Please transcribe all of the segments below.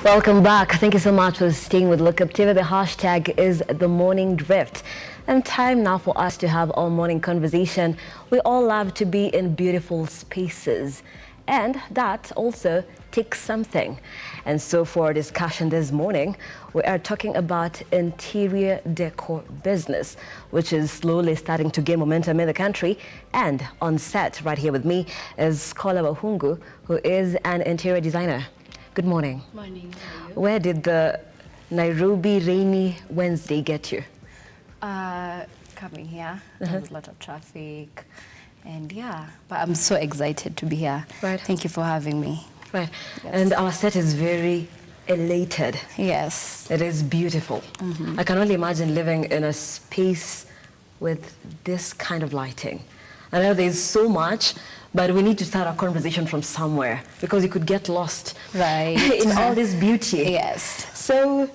Welcome back. Thank you so much for staying with Look Up TV. The hashtag is The Morning Drift. And time now for us to have our morning conversation. We all love to be in beautiful spaces. And that also takes something. And so for our discussion this morning, we are talking about interior decor business, which is slowly starting to gain momentum in the country. And on set right here with me is Kola Wahungu, who is an interior designer. Good morning. Morning. How are you? Where did the Nairobi rainy Wednesday get you? Coming here, there's a lot of traffic, and yeah, but I'm so excited to be here. Right. Thank you for having me. Right. Yes. And our set is very elated. Yes. It is beautiful. I can only imagine living in a space with this kind of lighting. I know there's so much, but we need to start our conversation from somewhere because you could get lost Right. in all this beauty. Yes. So,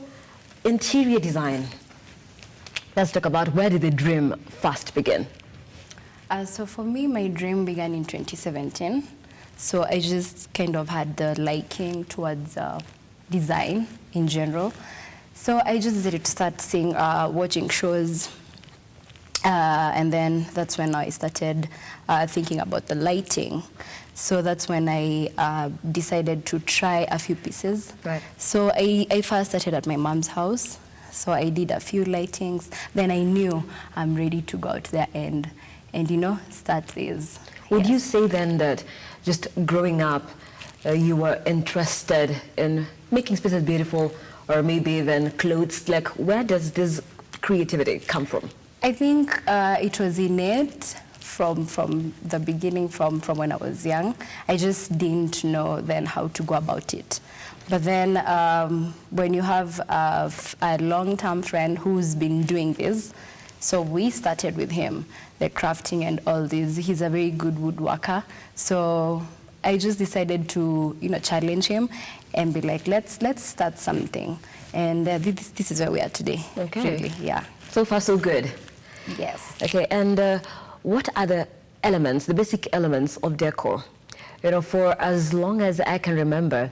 interior design. Let's talk about where did the dream first begin? So for me, my dream began in 2017. So I just kind of had the liking towards design in general. So I just decided to start seeing, watching shows. And then that's when I started thinking about the lighting. So that's when I decided to try a few pieces. Right. So I first started at my mom's house. So I did a few lightings. Then I knew I'm ready to go out there and you know, start this. Would Yes. you say then that just growing up, you were interested in making spaces beautiful, or maybe even clothes? Like, where does this creativity come from? I think it was innate from the beginning, from when I was young. I just didn't know then how to go about it. But then when you have a long-term friend who's been doing this, so we started with him, the crafting and all this. He's a very good woodworker. So I just decided to, you know, challenge him and be like, let's start something. And this is where we are today. Okay. Really, yeah. So far, so good. Yes. Okay, and what are the elements, the basic elements of decor? You know, for as long as I can remember,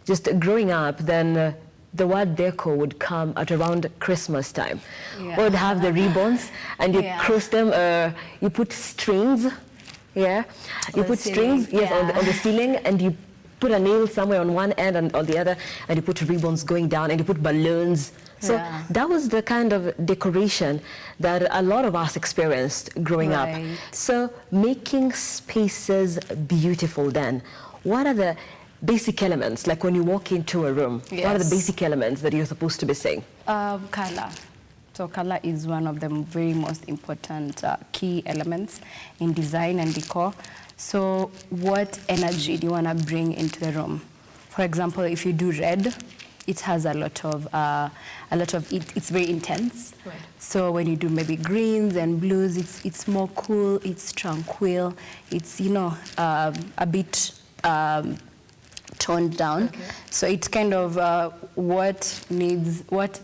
just growing up, then the word decor would come at around Christmas time. Yeah. We would have the ribbons, and you Yeah. cross them, you put strings, yeah? You On put the strings, ceiling, yes, yeah. on the ceiling, and you put a nail somewhere on one end and on the other, and you put ribbons going down, and you put balloons. So Yeah. that was the kind of decoration that a lot of us experienced growing up. Right. So making spaces beautiful then, what are the basic elements, like when you walk into a room, what are the Yes. basic elements that you're supposed to be seeing? Color. So color is one of the very most important key elements in design and decor. So what energy do you want to bring into the room? For example, if you do red, it has a lot of it's very intense. Right. So when you do maybe greens and blues, it's more cool, it's tranquil, it's, you know, a bit toned down. Okay. So it's kind of what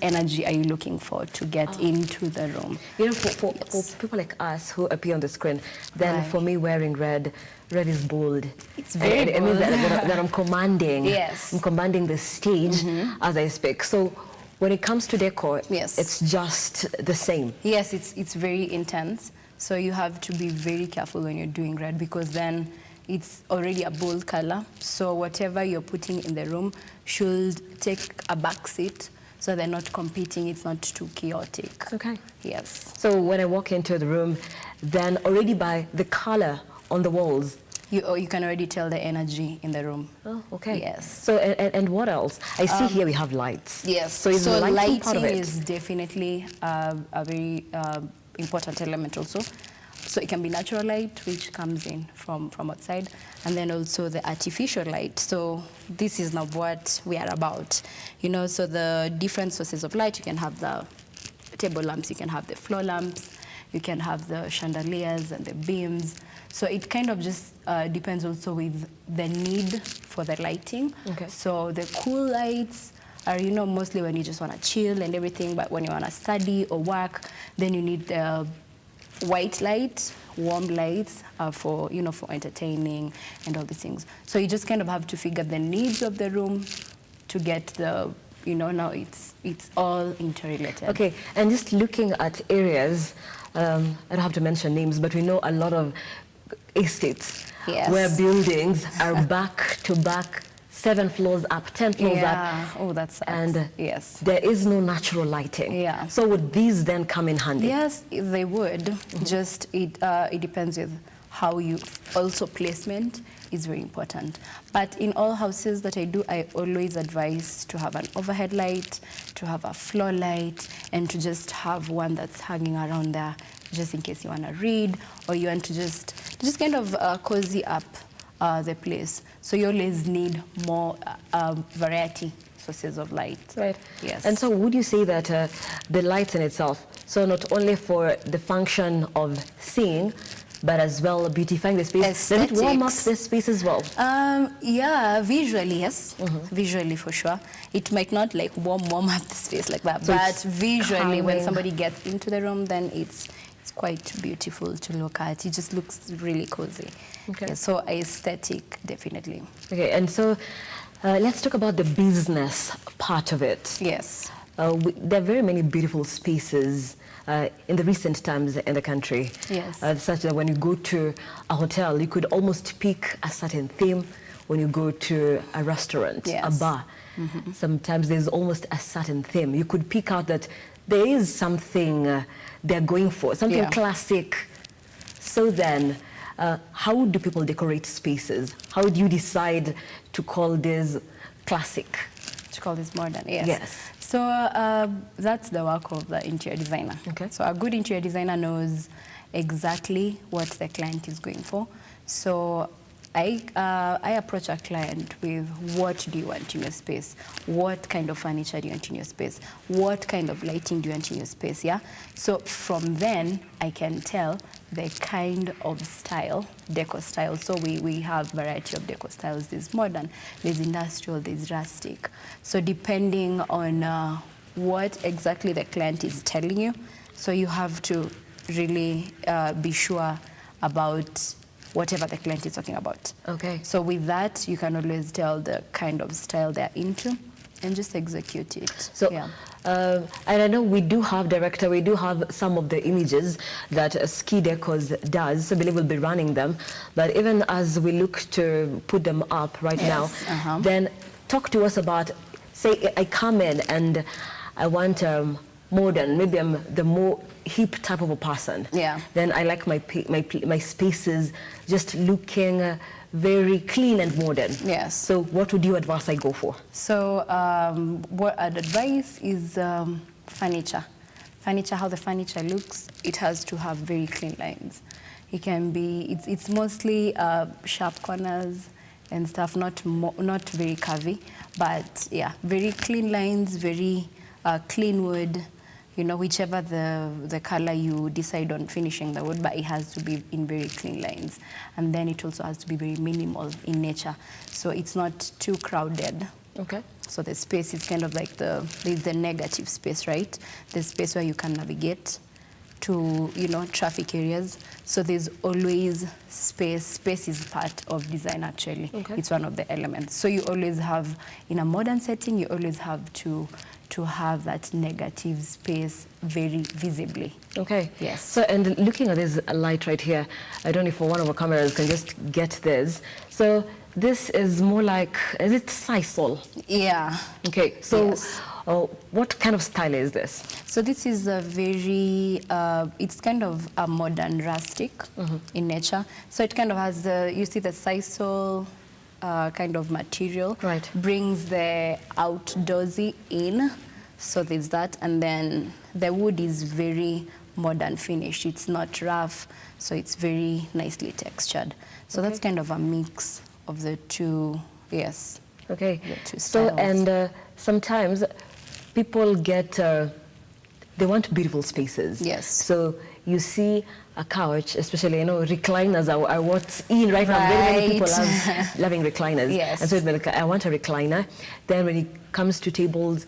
energy are you looking for to get into the room? You know, for people like us who appear on the screen, then Right. for me wearing red is bold. It's very It means bold. that I'm commanding. Yes. I'm commanding the stage as I speak. So when it comes to decor, Yes. it's just the same. Yes, it's very intense. So you have to be very careful when you're doing red because then it's already a bold color. So whatever you're putting in the room should take a back seat so they're not competing, it's not too chaotic. Okay. Yes. So when I walk into the room, then already by the color on the walls. You can already tell the energy in the room. Oh, okay. Yes. So and what else? I see here we have lights. Yes. So is the lighting part of it? is definitely a very important element also. So it can be natural light, which comes in from outside, and then also the artificial light. So this is now what we are about, you know. So the different sources of light, you can have the table lamps, you can have the floor lamps, you can have the chandeliers and the beams. So it kind of just depends also with the need for the lighting. Okay. So the cool lights are, you know, mostly when you just want to chill and everything, but when you want to study or work, then you need the white light, warm lights for, you know, for entertaining and all these things. So you just kind of have to figure the needs of the room to get the, now it's all interrelated. Okay, and just looking at areas, I don't have to mention names, but we know a lot of estates where buildings are back to back, 7 floors up, 10 floors up. Oh, that's and yes. There is no natural lighting. Yeah. So would these then come in handy? Yes, they would. Just it depends with how you also placement is very important. But in all houses that I do, I always advise to have an overhead light, to have a floor light, and to just have one that's hanging around there, just in case you want to read or you want to just kind of cozy up the place. So you always need more variety sources of light. Right. Yes. And so would you say that the light in itself, so not only for the function of seeing, but as well beautifying the space, does it warm up the space as well? Yeah, visually, yes. Visually, for sure. It might not like warm up the space like that, so but visually, when somebody gets into the room, then it's quite beautiful to look at. It just looks really cozy. Okay. Yeah, so aesthetic, definitely. Okay, and so let's talk about the business part of it. Yes. There are very many beautiful spaces in the recent times in the country. Yes. Such that when you go to a hotel, you could almost pick a certain theme. When you go to a restaurant, a bar, sometimes there's almost a certain theme. You could pick out that there is something they're going for, something classic. So then, how do people decorate spaces? How do you decide to call this classic? To call this modern, yes. Yes. So that's the work of the interior designer. Okay. So a good interior designer knows exactly what the client is going for. So I approach a client with, what do you want in your space? What kind of furniture do you want in your space? What kind of lighting do you want in your space, yeah? So from then, I can tell the kind of style, decor style. So we have variety of decor styles. There's modern, there's industrial, there's rustic. So depending on what exactly the client is telling you, so you have to really be sure about whatever the client is talking about. Okay. So with that, you can always tell the kind of style they're into and just execute it. So, and I know we do have, Director, we do have some of the images that Ski Decors does. So I believe we'll be running them. But even as we look to put them up right now, then talk to us about, say I come in and I want modern, maybe I'm the more hip type of a person. Yeah. Then I like my spaces just looking very clean and modern. Yes. So what would you advise I go for? So what I'd advise is furniture. Furniture, how the furniture looks, it has to have very clean lines. It can be, it's mostly sharp corners and stuff, not very curvy, but yeah, very clean lines, very clean wood. You know, whichever the color you decide on finishing the wood, but it has to be in very clean lines. And then it also has to be very minimal in nature. So it's not too crowded. Okay. So the space is kind of like there's the negative space, right? The space where you can navigate to, traffic areas. So there's always space. Space is part of design, actually. Okay. It's one of the elements. So you always have, in a modern setting, you always have to have that negative space very visibly. Okay. Yes. So, and looking at this light right here, I don't know if one of our cameras can just get this. So this is more like, is it sisal? Yeah. Okay. So yes. What kind of style is this? So this is a very, it's kind of a modern rustic in nature. So it kind of has you see the sisal kind of material. Right. Brings the outdoorsy in. So there's that. And then the wood is very modern finish. It's not rough, so it's very nicely textured. So that's kind of a mix of the two, yes. Okay. The two so, styles. and sometimes people get, they want beautiful spaces. Yes. So you see a couch, especially, recliners are what's in right now. Very many people love loving recliners. Yes. And so it's like, I want a recliner. Then when it comes to tables,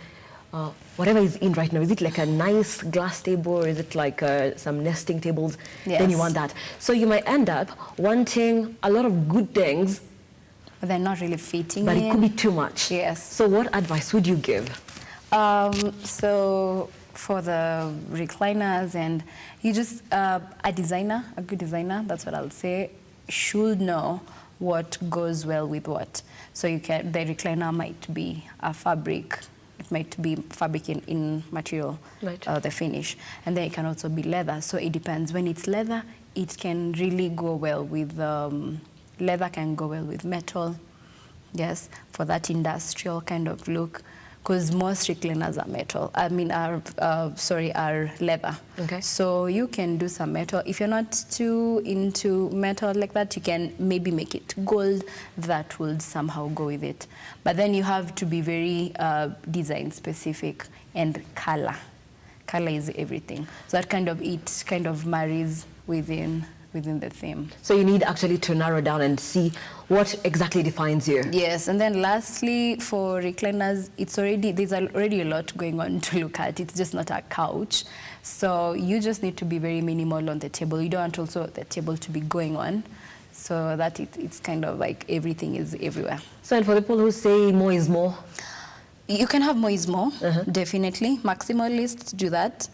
whatever is in right now, is it like a nice glass table or is it like some nesting tables? Yes. Then you want that. So you might end up wanting a lot of good things, but they're not really fitting But in. it could be too much. Yes. So what advice would you give? So for the recliners, and you just, a good designer, that's what I'll say, should know what goes well with what. So the recliner might be a fabric, it might be fabric in material, right. The finish, and then it can also be leather. So it depends. When it's leather, it can really go well with, leather can go well with metal, yes, for that industrial kind of look. Because most recliners are metal. Are leather. Okay. So you can do some metal. If you're not too into metal like that, you can maybe make it gold. That would somehow go with it. But then you have to be very design specific, and color. Color is everything. So that kind of marries within the theme. So you need actually to narrow down and see what exactly defines you. Yes, and then lastly, for recliners, there's already a lot going on to look at. It's just not a couch. So you just need to be very minimal on the table. You don't want also the table to be going on, so that it's kind of like everything is everywhere. So, and for people who say more is more? You can have more is more, definitely. Maximalists do that.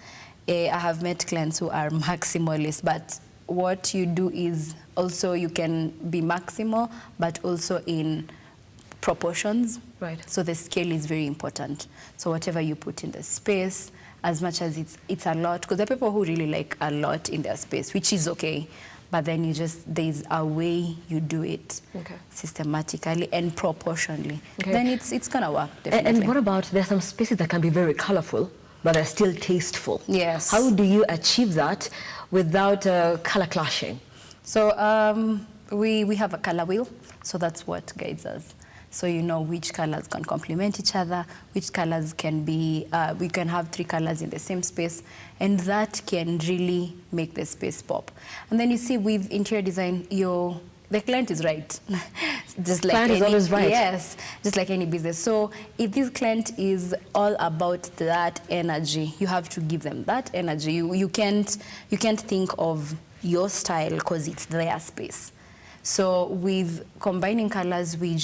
I have met clients who are maximalists, but what you do is also you can be maximal, but also in proportions. Right. So the scale is very important. So whatever you put in the space, as much as it's a lot, because there are people who really like a lot in their space, which is okay, but then there's a way you do it systematically and proportionally. Okay. Then it's gonna work, definitely. And what about, there's some spaces that can be very colorful, but they're still tasteful. Yes. How do you achieve that without color clashing? So we have a color wheel, so that's what guides us. So you know which colors can complement each other, which colors can be, we can have 3 colors in the same space, and that can really make the space pop. And then you see with interior design, the client is right. Just like client is always right. Yes, just like any business. So if this client is all about that energy, you have to give them that energy. You can't think of your style because it's their space. So with combining colors, we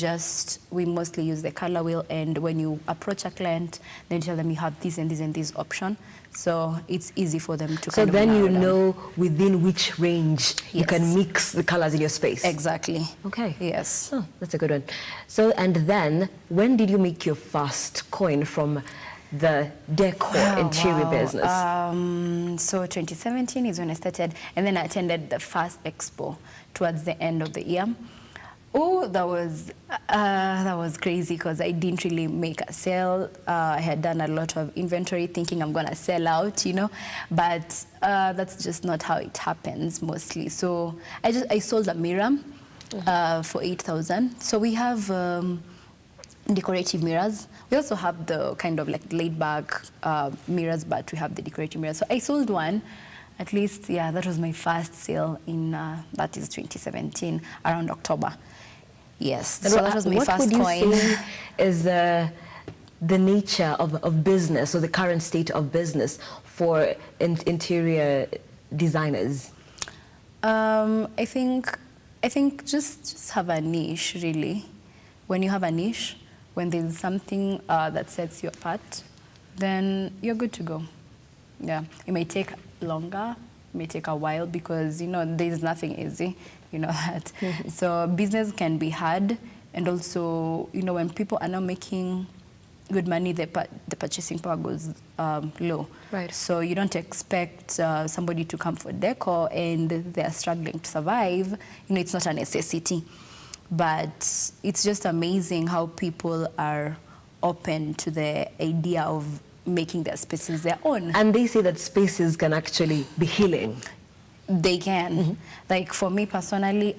mostly use the color wheel, and when you approach a client, then tell them you have this and this and this option. So it's easy for them to So then you know within which range you can mix the colors in your space. Exactly. Okay. Yes. Oh, that's a good one. So, and then when did you make your first coin from the decor interior business? So 2017 is when I started, and then I attended the first expo towards the end of the year. Oh, that was crazy because I didn't really make a sale. I had done a lot of inventory thinking I'm gonna sell out, but that's just not how it happens mostly. So I sold a mirror for 8,000. So we have decorative mirrors. We also have the kind of like laid back mirrors, but we have the decorative mirrors. So I sold one. At least, yeah, that was my first sale in, that is 2017, around October. Yes, so that was my first coin. What would you say is the nature of business, or the current state of business for interior designers? I think just have a niche, really. When you have a niche, when there's something that sets you apart, then you're good to go. Yeah, it may take longer, it may take a while, because there's nothing easy, that. So business can be hard, and also when people are not making good money, the purchasing power goes low. Right. So you don't expect somebody to come for decor and they're struggling to survive. It's not a necessity, but it's just amazing how people are open to the idea of making their spaces their own. And they say that spaces can actually be healing. They can. Like for me personally,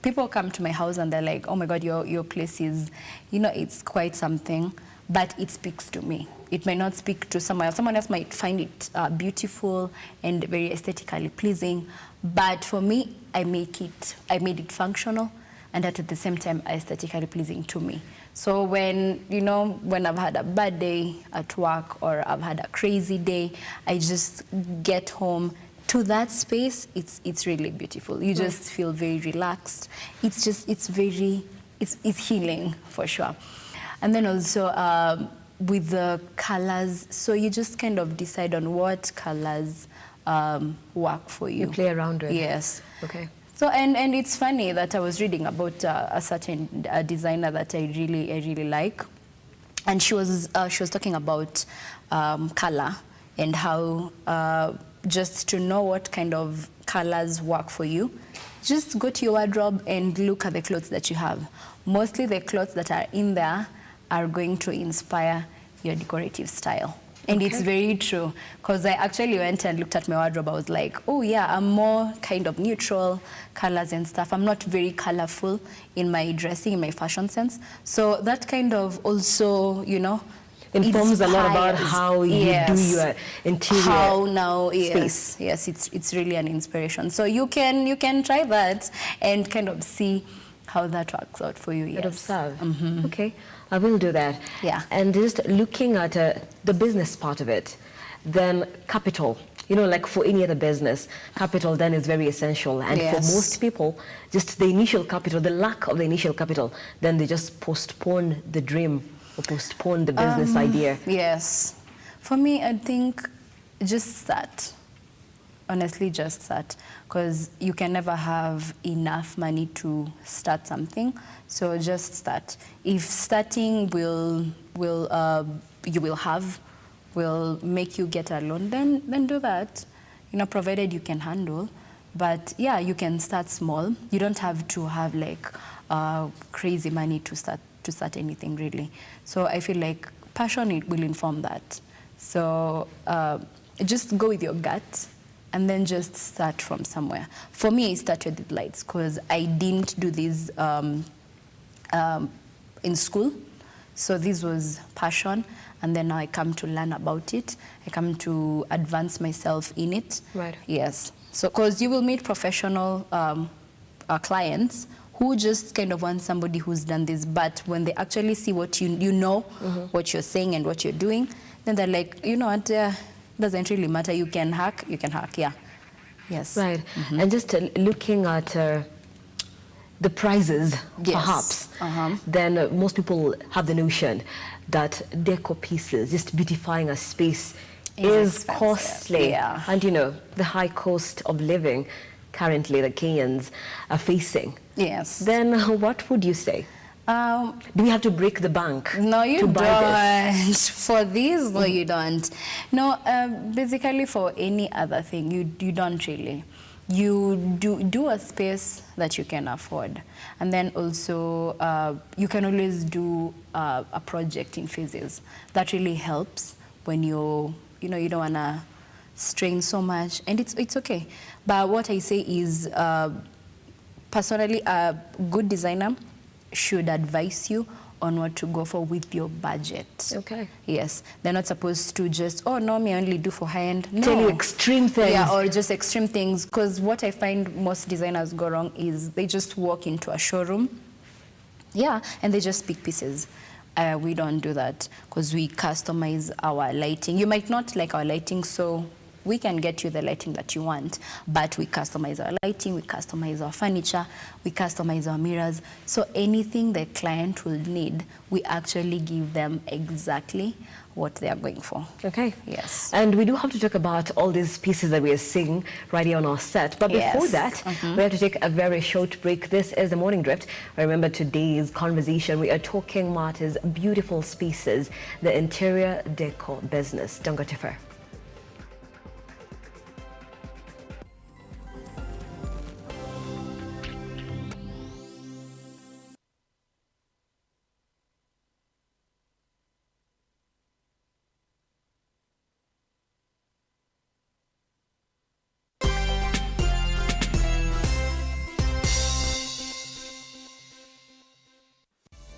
people come to my house and they're like, oh my God, your place is, it's quite something, but it speaks to me. It may not speak to someone else. Someone else might find it beautiful and very aesthetically pleasing, but for me, I made it functional, and at the same time aesthetically pleasing to me. So when I've had a bad day at work, or I've had a crazy day, I just get home to that space. It's really beautiful. You just feel very relaxed. It's it's healing for sure. And then also with the colors, so you just kind of decide on what colors work for you. You play around with. Yes. Okay. So and it's funny that I was reading about a certain designer that I really like, and she was talking about color and how just to know what kind of colors work for you, just go to your wardrobe and look at the clothes that you have. Mostly the clothes that are in there are going to inspire your decorative style. And it's very true, because I actually went and looked at my wardrobe. I was like, oh yeah, I'm more kind of neutral colors and stuff. I'm not very colorful in my dressing, in my fashion sense. So that kind of also, you know, informs a lot about inspires. how you do your interior How now, space. yes, it's really an inspiration. So you can try that and kind of see how that works out for you. Yes. And observe. Okay, I will do that. Yeah. And just looking at the business part of it, then capital. You know, like for any other business, capital then is very essential. And for most people, just the initial capital, the lack of the initial capital, then they just postpone the dream or postpone the business idea. Yes. For me, I think just that. Honestly, just that, because you can never have enough money to start something. So just start. If starting will make you get a loan, then do that. You know, provided you can handle. But yeah, you can start small. You don't have to have like crazy money to start anything really. So I feel like passion, it will inform that. So just go with your gut. And then just start from somewhere. For me, I started with lights because I didn't do this in school. So this was passion. And then now I come to learn about it. I come to advance myself in it. Right. Yes. So because you will meet professional clients who just kind of want somebody who's done this. But when they actually see what you know, what you're saying and what you're doing, then they're like, you know what, doesn't really matter. You can hack, yeah. Yes. Right. And just looking at the prices, perhaps, then most people have the notion that decor pieces, just beautifying a space, is costly. Yeah. And you know, the high cost of living currently the Kenyans are facing. Yes. Then what would you say? Do we have to break the bank? No, you to buy don't. This? For this, no, you don't. No, basically for any other thing, you don't really. You do a space that you can afford. And then also, you can always do a project in phases. That really helps when you don't want to strain so much. And it's okay. But what I say is, personally, a good designer should advise you on what to go for with your budget. Okay. Yes. They're not supposed to just, oh, no, me only do for high-end. No. Tell you extreme things. Yeah, or just extreme things. Because what I find most designers go wrong is they just walk into a showroom, and they just pick pieces. We don't do that because we customize our lighting. You might not like our lighting, so we can get you the lighting that you want, but we customize our lighting, we customize our furniture, we customize our mirrors. So anything the client will need, we actually give them exactly what they are going for. Okay. Yes. And we do have to talk about all these pieces that we are seeing right here on our set. But before that, we have to take a very short break. This is The Morning Drift. Remember today's conversation, we are talking Marta's beautiful spaces, the interior decor business. Don't go too far.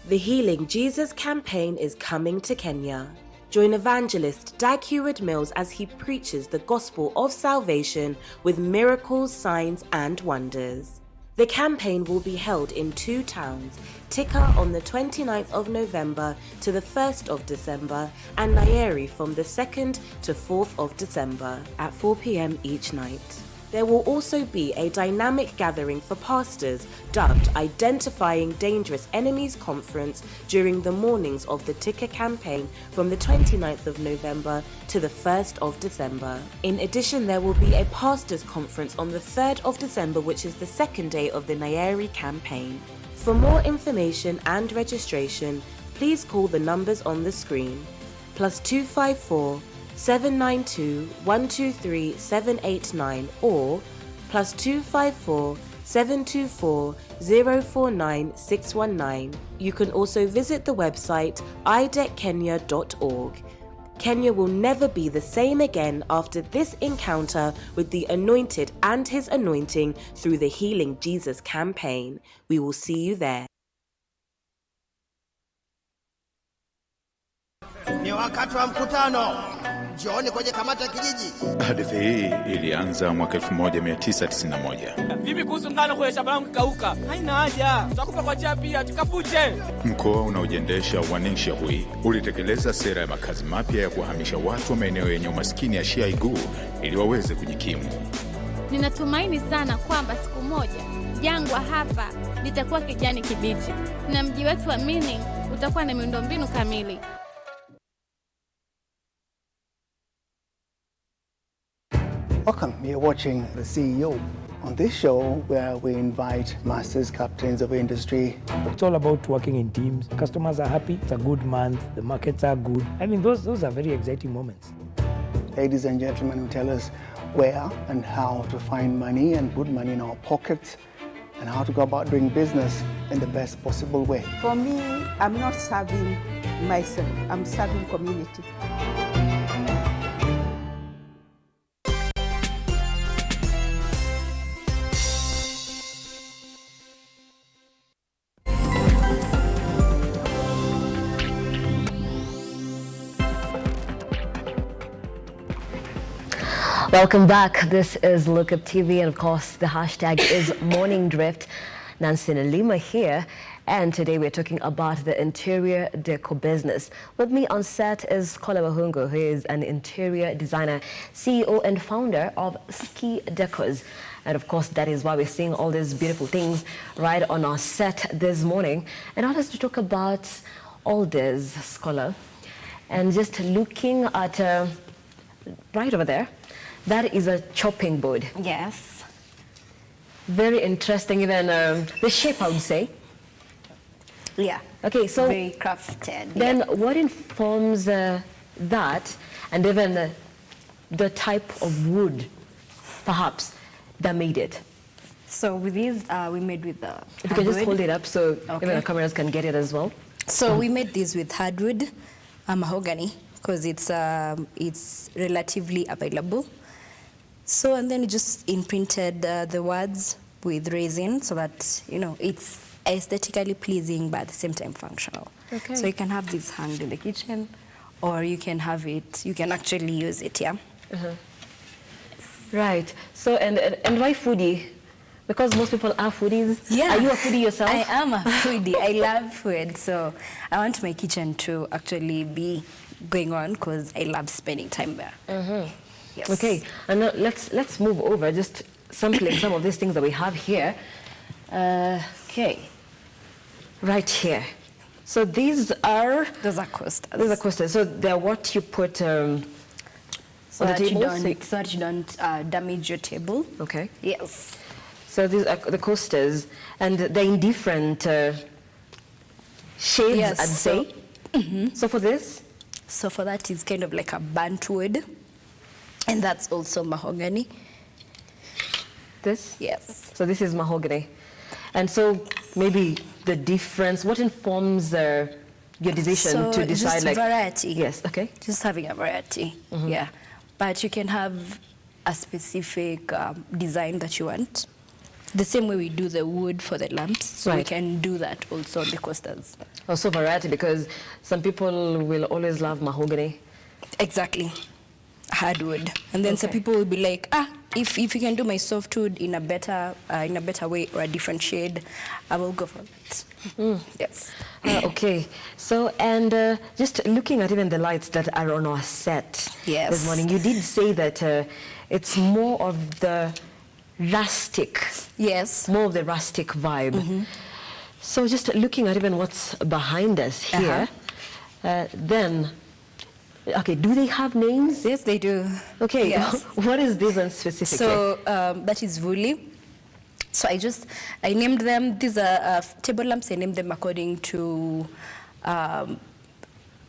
The Healing Jesus campaign is coming to Kenya. Join evangelist Decor Mills as he preaches the gospel of salvation with miracles, signs and wonders. The campaign will be held in 2 towns, Tika on the 29th of November to the 1st of December and Nyeri from the 2nd to 4th of December at 4 p.m. each night. There will also be a dynamic gathering for pastors dubbed Identifying Dangerous Enemies Conference during the mornings of the Ticker campaign from the 29th of November to the 1st of December. In addition, there will be a pastors conference on the 3rd of December, which is the second day of the Nyeri campaign. For more information and registration, please call the numbers on the screen. +254 792 123 789 or +254 724 049 619. You can also visit the website ideckenya.org. Kenya will never be the same again after this encounter with the Anointed and His anointing through the Healing Jesus campaign. We will see you there. Ni wakati wa mkutano. Jioni kwenye kamati ya kijiji. Hadithi hii ilianza mwaka 1991. Vipi kuhusu ngano kwenye shamba langu kikauka? Haina haja. Tutakupa kwa njia pia tukapuje. Mkoa unaojiendesha wa Ninshahui ulitekeleza sera ya makazi mapya ya kuhamisha watu wa maeneo yenye umaskini ya Shiaigu ili waweze kujikimu. Ninatumaini sana kwamba siku moja jangwa hapa litakuwa kijani kibichi na mji wetu wa Mining utakuwa na miundombinu kamili. Welcome, you're watching The CEO. On this show, where we invite masters, captains of industry. It's all about working in teams. Customers are happy, it's a good month, the markets are good. I mean, those are very exciting moments. Ladies and gentlemen who tell us where and how to find money and put money in our pockets and how to go about doing business in the best possible way. For me, I'm not serving myself, I'm serving community. Welcome back. This is Look Up TV, and of course the hashtag is Morning Drift. Nancy Nalima here, and today we're talking about the interior decor business. With me on set is Kola Bahungu, who is an interior designer, CEO and founder of Ski Decors. And of course, that is why we're seeing all these beautiful things right on our set this morning. And I want us to talk about all this, Scholar, and just looking at right over there. That is a chopping board. Yes. Very interesting, even the shape, I would say. Yeah. Okay, so very crafted. Then what informs that, and even the type of wood, perhaps, that made it? So with these, we made with the If you can just hold it up so even the cameras can get it as well. So we made these with hardwood, mahogany, because it's relatively available. So, and then we just imprinted the words with resin so that, you know, it's aesthetically pleasing but at the same time functional. Okay. So you can have this hanged in the kitchen, or you can have it, you can actually use it, yeah? Right. So, and why foodie? Because most people are foodies. Yeah. Are you a foodie yourself? I am a foodie. I love food. So I want my kitchen to actually be going on because I love spending time there. Yes. Okay, and now let's move over, just sampling some of these things that we have here. Okay, right here. So these are... Those are coasters. These are coasters. So they're what you put on the table? So that you don't damage your table. Okay. Yes. So these are the coasters, and they're in different shades, Yes, I'd say. So for this? So for that, it's kind of like a burnt wood. And that's also mahogany. This? Yes. So this is mahogany. And so maybe the difference, what informs your decision to decide just like... variety. Yes, okay. Just having a variety, yeah. But you can have a specific design that you want. The same way we do the wood for the lamps, so we can do that also on the coasters. Also variety, because some people will always love mahogany. Exactly. Hardwood. And then some people will be like, if you can do my softwood in a better way or a different shade, I will go for it. Yes. Okay. So, and just looking at even the lights that are on our set this morning, you did say that it's more of the rustic. Yes. More of the rustic vibe. So just looking at even what's behind us here, then, okay, do they have names? Yes, they do. Okay, yes. What is this one specifically? So that is Vuli. So I named them, these are table lamps, I named them according to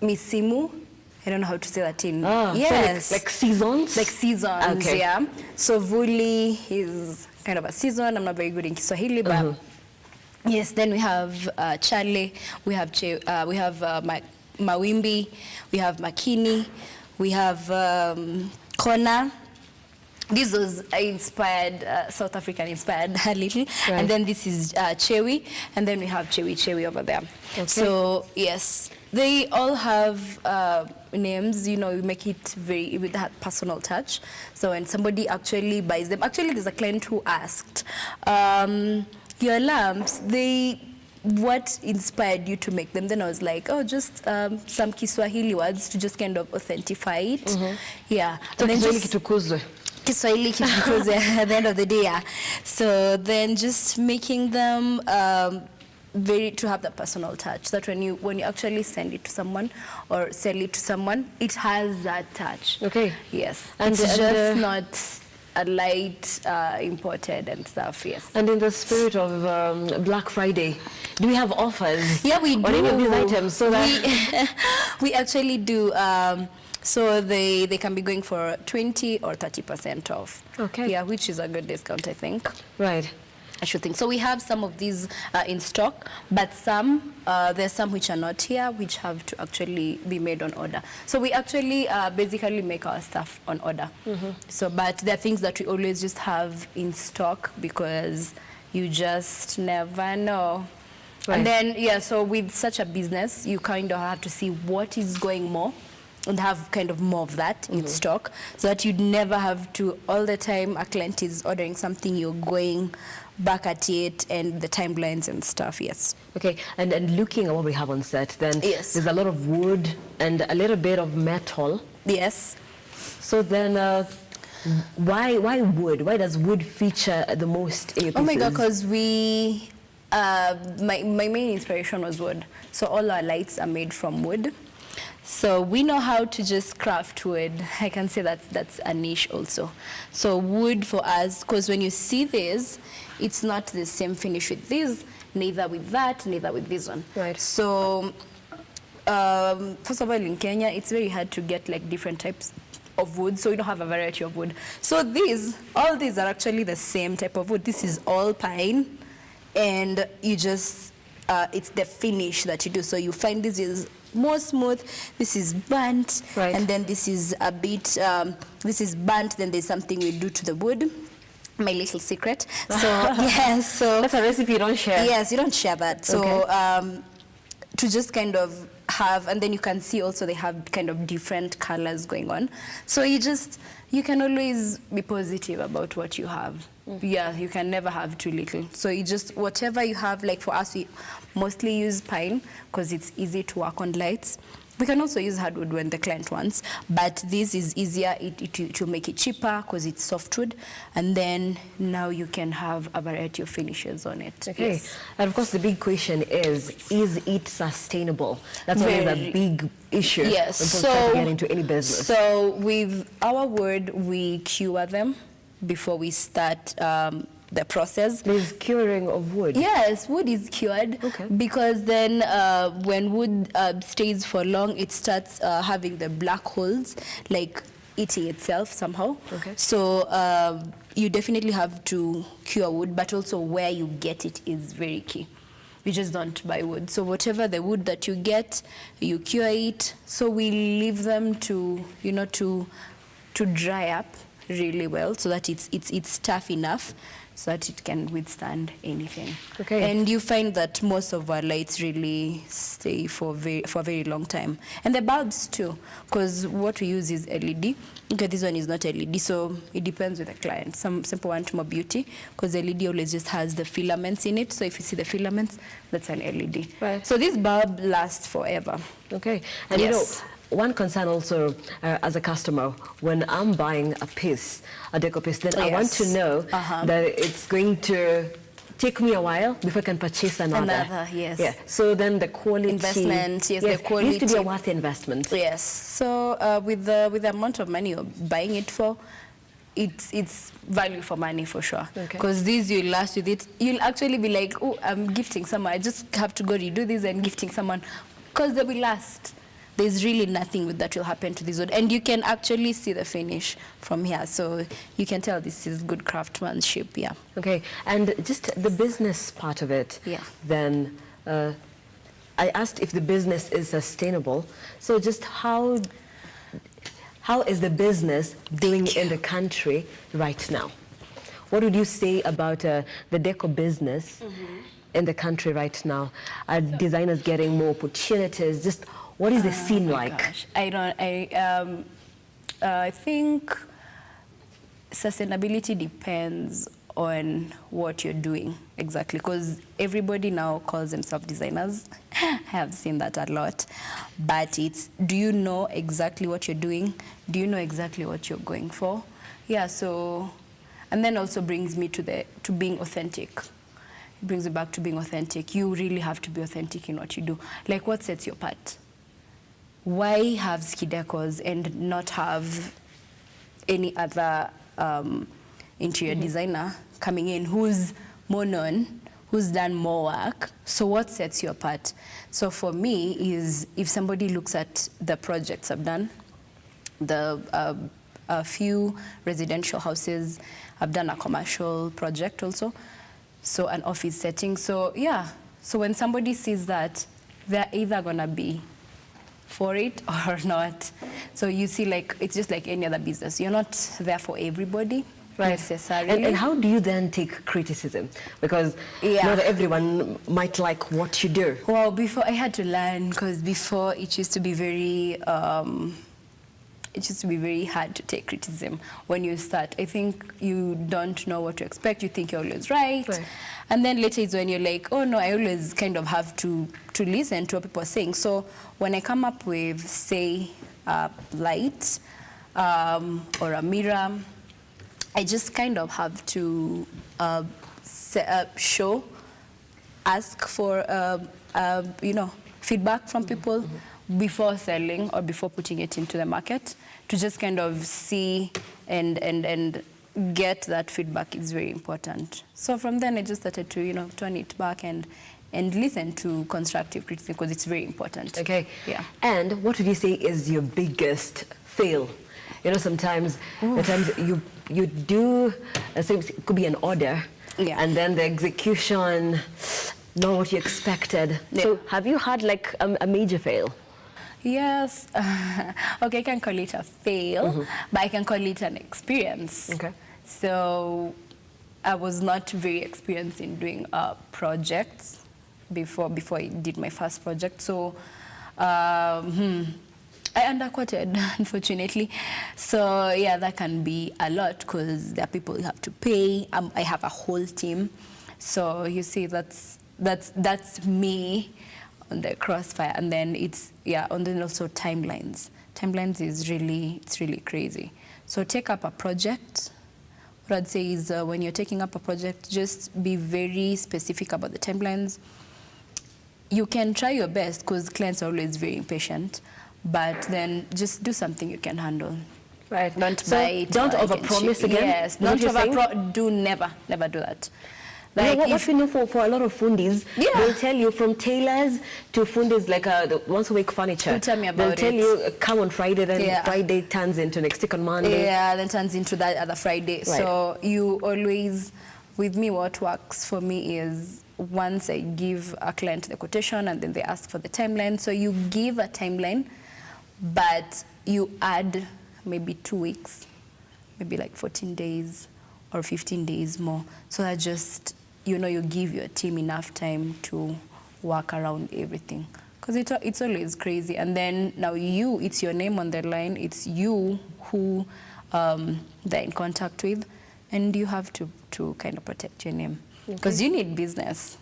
Misimu. I don't know how to say that in, yes. So like seasons? Like seasons, okay. yeah. So Vuli is kind of a season. I'm not very good in Kiswahili, but yes, then we have Chale, we have Mawimbi, we have Makini, we have Kona. This was inspired, South African inspired a little. Right. And then this is Chewi, and then we have Chewi over there. Okay. So yes, they all have names, you know, we make it very, with that personal touch. So when somebody actually buys them, actually there's a client who asked, your lamps, what inspired you to make them? Then I was like, oh, just some Kiswahili words to just kind of authentify it. Yeah. So and then Kiswahili kitukuzwe. Kiswahili kitukuzwe at the end of the day, yeah. So then just making them to have that personal touch, that when you actually send it to someone or sell it to someone, it has that touch. Okay. Yes. And it's just not a light imported and stuff, yes. And in the spirit of Black Friday, do we have offers? Yeah, we do. On any of these items? So that we actually do. So they can be going for 20 or 30% off. Okay. Yeah, which is a good discount, I think. Right. I should think. So we have some of these in stock, but there's some which are not here, which have to actually be made on order. So we actually basically make our stuff on order. So, but there are things that we always just have in stock because you just never know. Right. And then, yeah, so with such a business, you kind of have to see what is going more and have kind of more of that in stock, so that you'd never have to, all the time a client is ordering something, you're going back at it and the timelines and stuff, yes. Okay, and looking at what we have on set, then yes, there's a lot of wood and a little bit of metal. Yes. So then why wood? Why does wood feature the most in your pieces? Oh my God, because we, my main inspiration was wood. So all our lights are made from wood. So we know how to just craft wood. I can say that's a niche also. So wood for us, because when you see this, it's not the same finish with this, neither with that, neither with this one. Right. So first of all, in Kenya, it's very hard to get like different types of wood, so we don't have a variety of wood. So all these are actually the same type of wood. This is all pine, and you just, it's the finish that you do. So you find this is more smooth, this is burnt, right, and then this is a bit, this is burnt, then there's something we do to the wood. My little secret. So, yes. So that's a recipe you don't share. Yes, you don't share that. So, okay, to just kind of have, and then you can see also they have kind of different colors going on. So you can always be positive about what you have. Yeah, you can never have too little. So you just, whatever you have, like for us, we mostly use pine because it's easy to work on lights. We can also use hardwood when the client wants, but this is easier to make it cheaper because it's softwood, and then now you can have a variety of finishes on it. Okay, yes. And of course the big question is it sustainable? That's Very, always a big issue. Yes, when people get into any business. So with our wood, we cure them before we start the process. There's curing of wood? Yes, wood is cured, okay, because then when wood stays for long, it starts having the black holes, like eating itself somehow. Okay. So you definitely have to cure wood, but also where you get it is very key. You just don't buy wood. So whatever the wood that you get, you cure it. So we leave them to, you know, to dry up really well, so that it's tough enough so that it can withstand anything. Okay. And you find that most of our lights really stay for a very long time. And the bulbs too, because what we use is LED. Okay, this one is not LED, so it depends with the client. Some people want more beauty, because LED always just has the filaments in it. So if you see the filaments, that's an LED. Right. So this bulb lasts forever. Okay. And yes, you know, one concern also as a customer, when I'm buying a piece, a decor piece, then I want to know that it's going to take me a while before I can purchase another. Yes. Yeah. So then the quality. Investment, yes, the It quality. needs to be a worthy investment. Yes. So with the amount of money you're buying it for, it's value for money for sure. Because this you'll last with it. You'll actually be like, oh, I'm gifting someone. I just have to go redo this and gifting someone, because they will last. There's really nothing that will happen to this wood, and you can actually see the finish from here, so you can tell this is good craftsmanship. Yeah. Okay, and just the business part of it. Yeah. Then I asked if the business is sustainable. So just how is the business doing in the country right now? What would you say about the decor business in the country right now? Are designers getting more opportunities? Just what is the scene like? Gosh. I think sustainability depends on what you're doing exactly, because everybody now calls themselves designers. I have seen that a lot, but it's, do you know exactly what you're doing? Do you know exactly what you're going for? Yeah. So, and then also brings me to being authentic. It brings me back to being authentic. You really have to be authentic in what you do. Like, what sets you apart? Why have ski decors and not have any other interior designer coming in who's more known, who's done more work? So what sets you apart? So for me is, if somebody looks at the projects I've done, a few residential houses, I've done a commercial project also, so an office setting. So yeah, so when somebody sees that, they're either gonna be for it or not. So you see, like, it's just like any other business. You're not there for everybody, necessarily. And how do you then take criticism? Because not everyone might like what you do. Well, before I had to learn, because before it used to be very hard to take criticism when you start. I think you don't know what to expect. You think you're always right. And then later is when you're like, oh no, I always kind of have to listen to what people are saying. So when I come up with, say, light or a mirror, I just kind of have to ask for feedback from people before selling or before putting it into the market, to just kind of see and get that feedback is very important. So from then I just started to turn it back and listen to constructive criticism, because it's very important. Okay. Yeah. And what would you say is your biggest fail? Sometimes you do, it could be an order, and then the execution, not what you expected. So have you had like a major fail? Yes. Okay, I can call it a fail, but I can call it an experience. Okay. So I was not very experienced in doing projects before I did my first project. So I underquoted, unfortunately. So yeah, that can be a lot, because there are people you have to pay. I have a whole team. So you see, that's me on the crossfire. And then and then also timelines. Timelines is really crazy. So take up a project. What I'd say is when you're taking up a project, just be very specific about the timelines. You can try your best, because clients are always very impatient, but then just do something you can handle. Right. Don't don't overpromise again. Yes. Never do that. Like what we know for a lot of fundis, they'll tell you, from tailors to fundis, like the once a week furniture. Tell me about They'll tell you, come on Friday, then Friday turns into next week on Monday. Yeah, then turns into that other Friday. Right. So you always, with me, what works for me is, once I give a client the quotation and then they ask for the timeline. So you give a timeline, but you add maybe 2 weeks, maybe like 14 days or 15 days more. So that just, you give your team enough time to work around everything. Because it's always crazy. And then now it's your name on the line. It's you who they're in contact with. And you have to kind of protect your name. Because you need business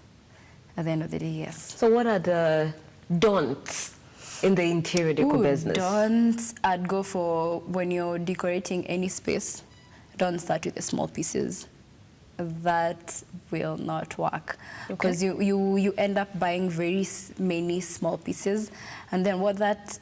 at the end of the day, yes. So what are the don'ts in the interior decor business? I'd go for, when you're decorating any space, don't start with the small pieces. That will not work, because you end up buying very many small pieces, and then what that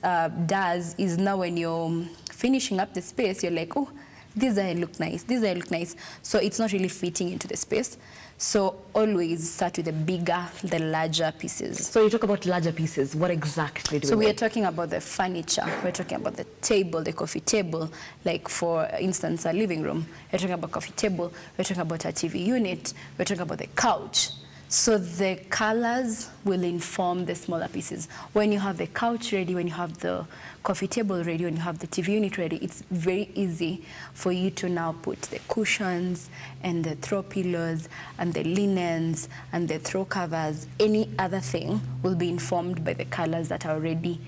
does is, now when you're finishing up the space, you're like, oh, these look nice, these look nice, so it's not really fitting into the space. So always start with the bigger, the larger pieces. So you talk about larger pieces. What exactly do So we mean? are talking about the furniture. We're talking about the table, the coffee table. Like for instance, a living room. We're talking about coffee table. We're talking about a TV unit. We're talking about the couch. So the colors will inform the smaller pieces. When you have the couch ready, when you have the coffee table ready, when you have the TV unit ready, it's very easy for you to now put the cushions and the throw pillows and the linens and the throw covers. Any other thing will be informed by the colors that are already,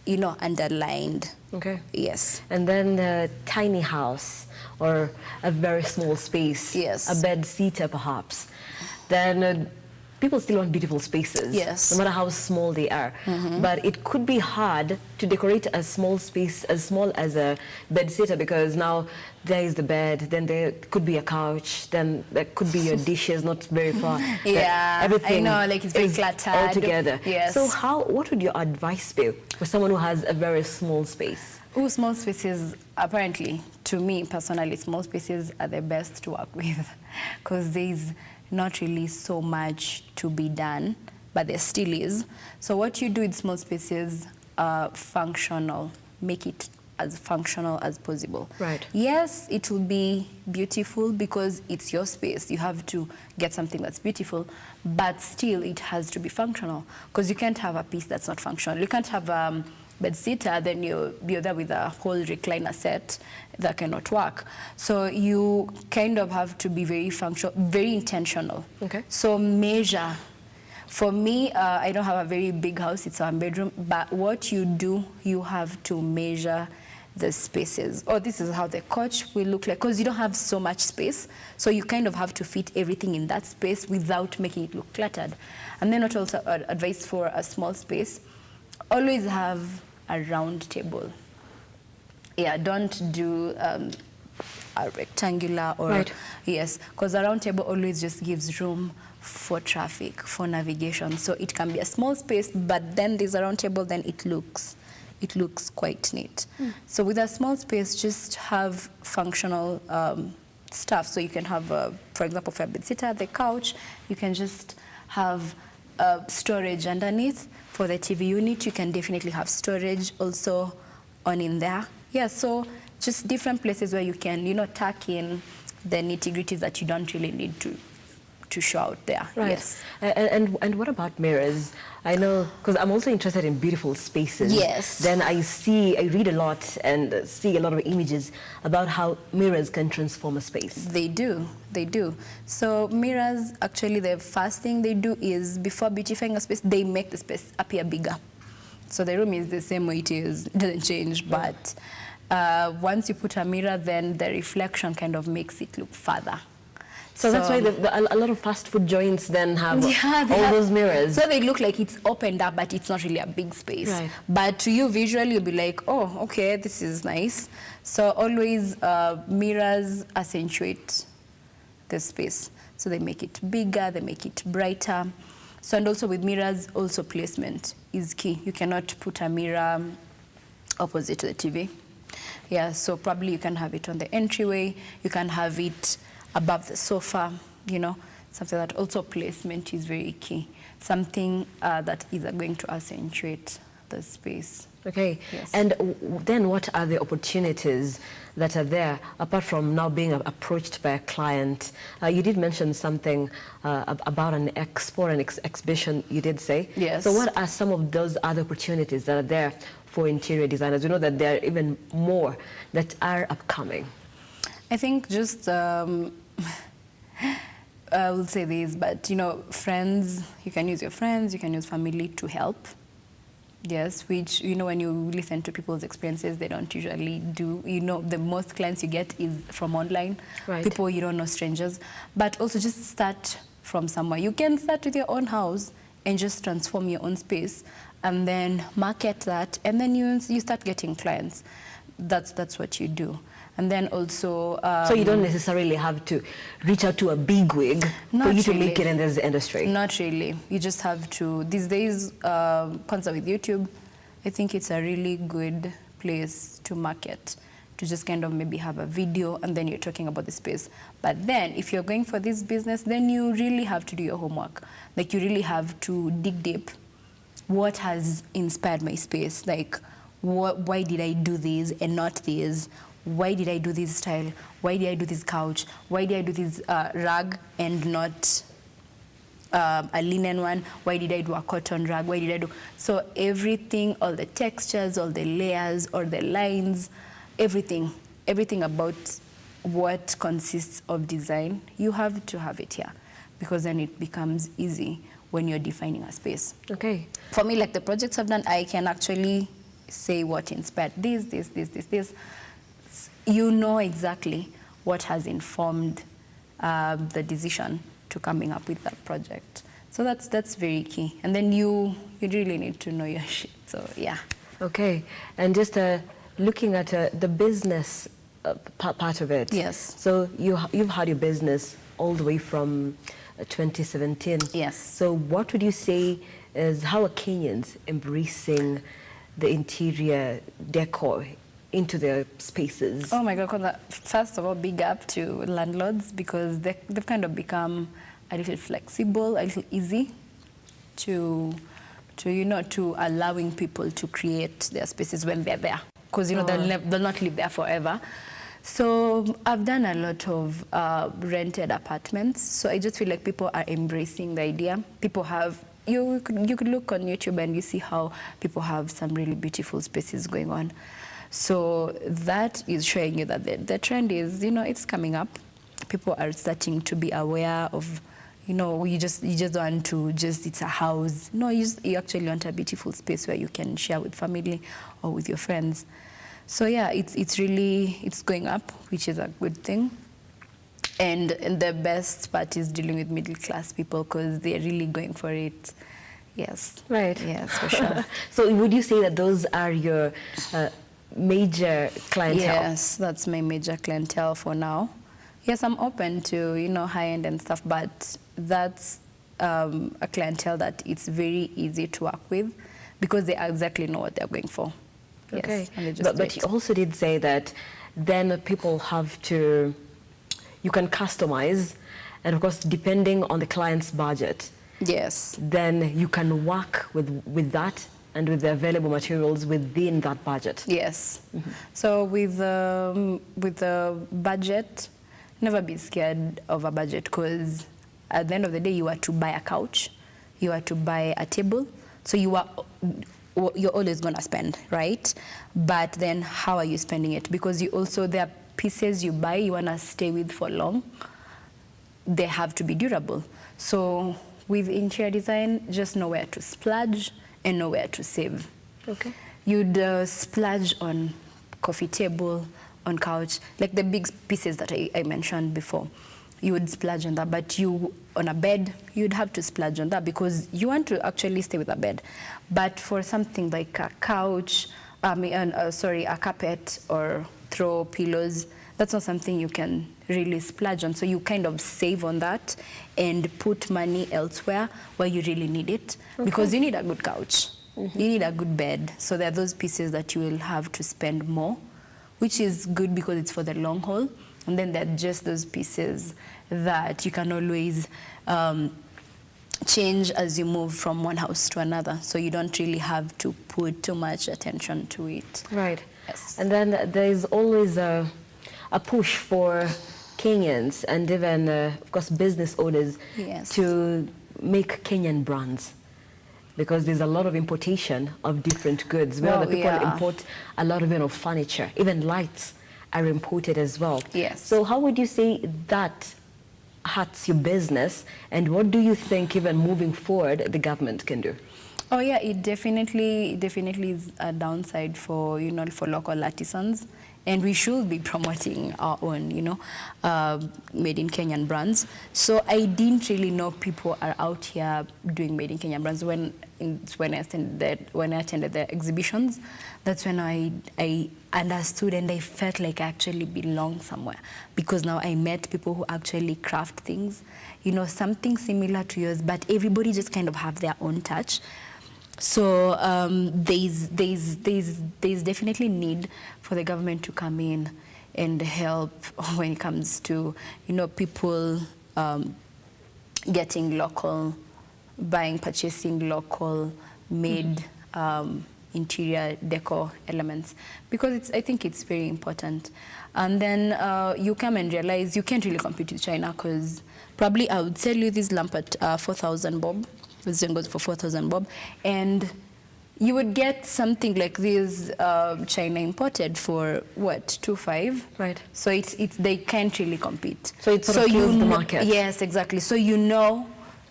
you know, underlined. Okay. Yes. And then a tiny house or a very small space. Yes. A bed seater perhaps. Then people still want beautiful spaces. Yes. No matter how small they are. But it could be hard to decorate a small space as small as a bed sitter, because now there is the bed, then there could be a couch, then there could be your dishes not very far. Yeah, everything I know, like it's very is cluttered. all together. Yes. So what would your advice be for someone who has a very small space? Oh, small spaces, apparently, to me personally, small spaces are the best to work with, because there's not really so much to be done, but there still is. So what you do with small spaces, functional, make it as functional as possible. Right. Yes, it will be beautiful because it's your space. You have to get something that's beautiful, but still it has to be functional, because you can't have a piece that's not functional. You can't have bed sitter, then you're there with a whole recliner set. That cannot work. So you kind of have to be very functional, very intentional. Okay. So measure. For me, I don't have a very big house, it's one bedroom, but what you do, you have to measure the spaces. Oh, this is how the couch will look like, because you don't have so much space. So you kind of have to fit everything in that space without making it look cluttered. And then what also advice for a small space, always have a round table. Yeah, don't do a rectangular or... Right. Yes, because a round table always just gives room for traffic, for navigation. So it can be a small space, but then there's a round table, then it looks quite neat. So with a small space, just have functional stuff. So you can have, for example, for a bed sitter, the couch, you can just have storage underneath. For the TV unit, you can definitely have storage also on in there. Yeah, so just different places where you can, you know, tuck in the nitty-gritties that you don't really need to show out there. Right. Yes. And what about mirrors? I know, because I'm also interested in beautiful spaces. Yes. Then I read a lot and see a lot of images about how mirrors can transform a space. They do. So mirrors, actually, the first thing they do is, before beautifying a space, they make the space appear bigger. So the room is the same way it is, it doesn't change, but once you put a mirror, then the reflection kind of makes it look further. So that's why a lot of fast food joints then have those mirrors. So they look like it's opened up, but it's not really a big space. Right. But to you visually, you'll be like, oh, okay, this is nice. So always mirrors accentuate the space. So they make it bigger, they make it brighter. So, and also with mirrors, also placement is key. You cannot put a mirror opposite to the TV. Yeah, so probably you can have it on the entryway, you can have it above the sofa, you know, something that also placement is very key. Something that is going to accentuate the space. Okay. Yes. And then what are the opportunities that are there, apart from now being approached by a client? You did mention something about an expo, an exhibition, you did say. Yes. So what are some of those other opportunities that are there for interior designers? We know that there are even more that are upcoming. I think just, I will say this, but you know, friends, you can use your friends, you can use family to help. Yes, which, you know, when you listen to people's experiences, they don't usually do. You know, the most clients you get is from online. Right. People you don't know, strangers. But also just start from somewhere. You can start with your own house and just transform your own space and then market that, and then you start getting clients. That's what you do. And then also... so you don't necessarily have to reach out to a bigwig for you to make it in this industry? Not really. You just have to... These days, concert with YouTube, I think it's a really good place to market, to just kind of maybe have a video and then you're talking about the space. But then if you're going for this business, then you really have to do your homework. Like you really have to dig deep. What has inspired my space? Like why did I do this and not this? Why did I do this style? Why did I do this couch? Why did I do this rug and not a linen one? Why did I do a cotton rug? Why did I do... So everything, all the textures, all the layers, all the lines, everything about what consists of design, you have to have it here, because then it becomes easy when you're defining a space. Okay. For me, like the projects I've done, I can actually say what inspired this. You know exactly what has informed the decision to coming up with that project. So that's very key. And then you really need to know your shit. So yeah. Okay. And just looking at the business part of it. Yes. So you've had your business all the way from 2017. Yes. So what would you say is how are Kenyans embracing the interior decor into their spaces? Oh my God, first of all, big up to landlords, because they've kind of become a little flexible, a little easy to allowing people to create their spaces when they're there. Because, they'll not live there forever. So I've done a lot of rented apartments. So I just feel like people are embracing the idea. People have, you could look on YouTube and you see how people have some really beautiful spaces going on. So that is showing you that the trend is, it's coming up. People are starting to be aware of, you just don't want to it's a house. No, you actually want a beautiful space where you can share with family or with your friends. So yeah, it's going up, which is a good thing. And the best part is dealing with middle class people, because they're really going for it. Yes. Right. Yes, for sure. So would you say that those are your major clientele? Yes, that's my major clientele for now. Yes, I'm open to, high-end and stuff, but that's a clientele that it's very easy to work with, because they exactly know what they're going for. Okay. Yes, but you also did say that then people have to, you can customize, and of course, depending on the client's budget. Yes. Then you can work with that and with the available materials within that budget. Yes. Mm-hmm. So with the budget, never be scared of a budget, because at the end of the day, you are to buy a couch, you are to buy a table, so you're always going to spend, right? But then how are you spending it? Because there are pieces you buy, you want to stay with for long. They have to be durable. So with interior design, just know where to splurge and know where to save. Okay. You'd splurge on coffee table, on couch, like the big pieces that I mentioned before. You would splurge on that, but on a bed, you'd have to splurge on that, because you want to actually stay with a bed. But for something like a couch, a carpet or throw pillows, that's not something you can really splurge on. So you kind of save on that and put money elsewhere where you really need it. Okay. Because you need a good couch, you need a good bed. So there are those pieces that you will have to spend more, which is good because it's for the long haul. And then there are just those pieces that you can always change as you move from one house to another. So you don't really have to put too much attention to it. Right. Yes. And then there's always a push for Kenyans and even, of course, business owners to make Kenyan brands. Because there's a lot of importation of different goods. Where the people import a lot of furniture, even lights are imported as well. Yes. So how would you say that hurts your business, and what do you think even moving forward the government can do? Oh yeah, it definitely is a downside for for local artisans and we should be promoting our own, made in Kenyan brands. So I didn't really know people are out here doing made in Kenyan brands when I attended the exhibitions. That's when I understood and I felt like I actually belong somewhere, because now I met people who actually craft things, something similar to yours, but everybody just kind of have their own touch. So there's definitely need for the government to come in and help when it comes to people getting local, purchasing local made interior decor elements, because I think it's very important. And then you come and realize you can't really compete with China, because probably I would sell you this lamp at 4,000 bob. This one goes for 4,000 bob, and you would get something like this China imported for what, 2.5? Right. So it's they can't really compete. So it's sort of kills the market. Yes, exactly. So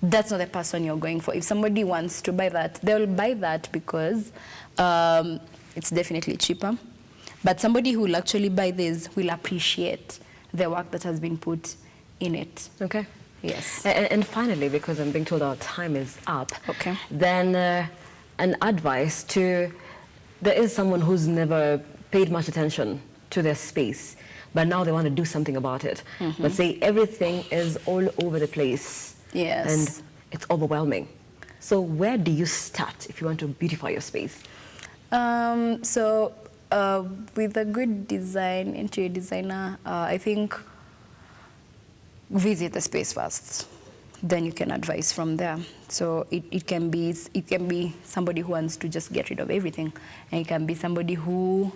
that's not the person you're going for. If somebody wants to buy that, they'll buy that because it's definitely cheaper. But somebody who will actually buy this will appreciate the work that has been put in it. Okay. Yes. And finally, because I'm being told our time is up, okay, then an advice to, there is someone who's never paid much attention to their space, but now they want to do something about it. But say everything is all over the place. Yes. And it's overwhelming. So where do you start if you want to beautify your space? With a good interior designer, I think visit the space first, then you can advise from there. So it can be somebody who wants to just get rid of everything, and it can be somebody who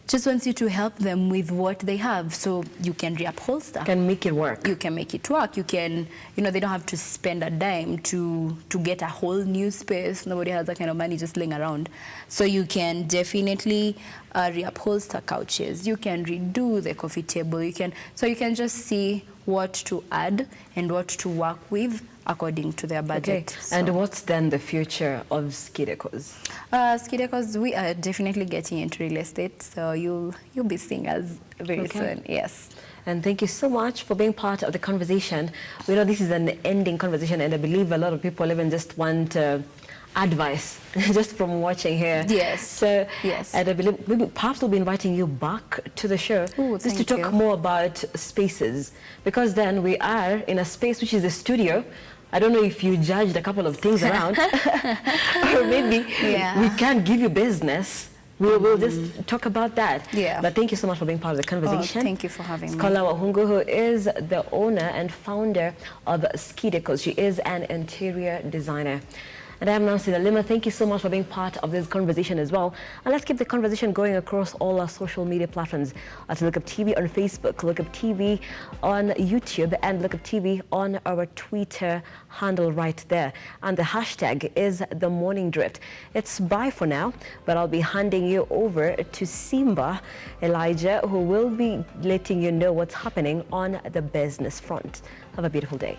just wants you to help them with what they have, so you can reupholster. Can make it work. You can make it work. You can, they don't have to spend a dime to get a whole new space. Nobody has that kind of money just laying around. So you can definitely reupholster couches. You can redo the coffee table. So you can just see what to add and what to work with according to their budget. Okay. So. And what's then the future of Ski Decors? Ski Decors, we are definitely getting into real estate, so you'll be seeing us very soon. Yes. And thank you so much for being part of the conversation. We know this is an ending conversation, and I believe a lot of people even just want advice just from watching here. Yes. So, yes. And I believe maybe perhaps we'll be inviting you back to the show just to talk more about spaces, because then we are in a space which is a studio. I don't know if you judged a couple of things around, or maybe we can't give you business. We'll just talk about that. Yeah. But thank you so much for being part of the conversation. Oh, thank you for having me. Scholar Wahungu, who is the owner and founder of Ski Decor. She is an interior designer. And I'm Nancy Lima. Thank you so much for being part of this conversation as well. And let's keep the conversation going across all our social media platforms. To Look Up TV on Facebook, Look Up TV on YouTube, and Look Up TV on our Twitter handle right there. And the hashtag is The Morning Drift. It's bye for now, but I'll be handing you over to Simba Elijah, who will be letting you know what's happening on the business front. Have a beautiful day.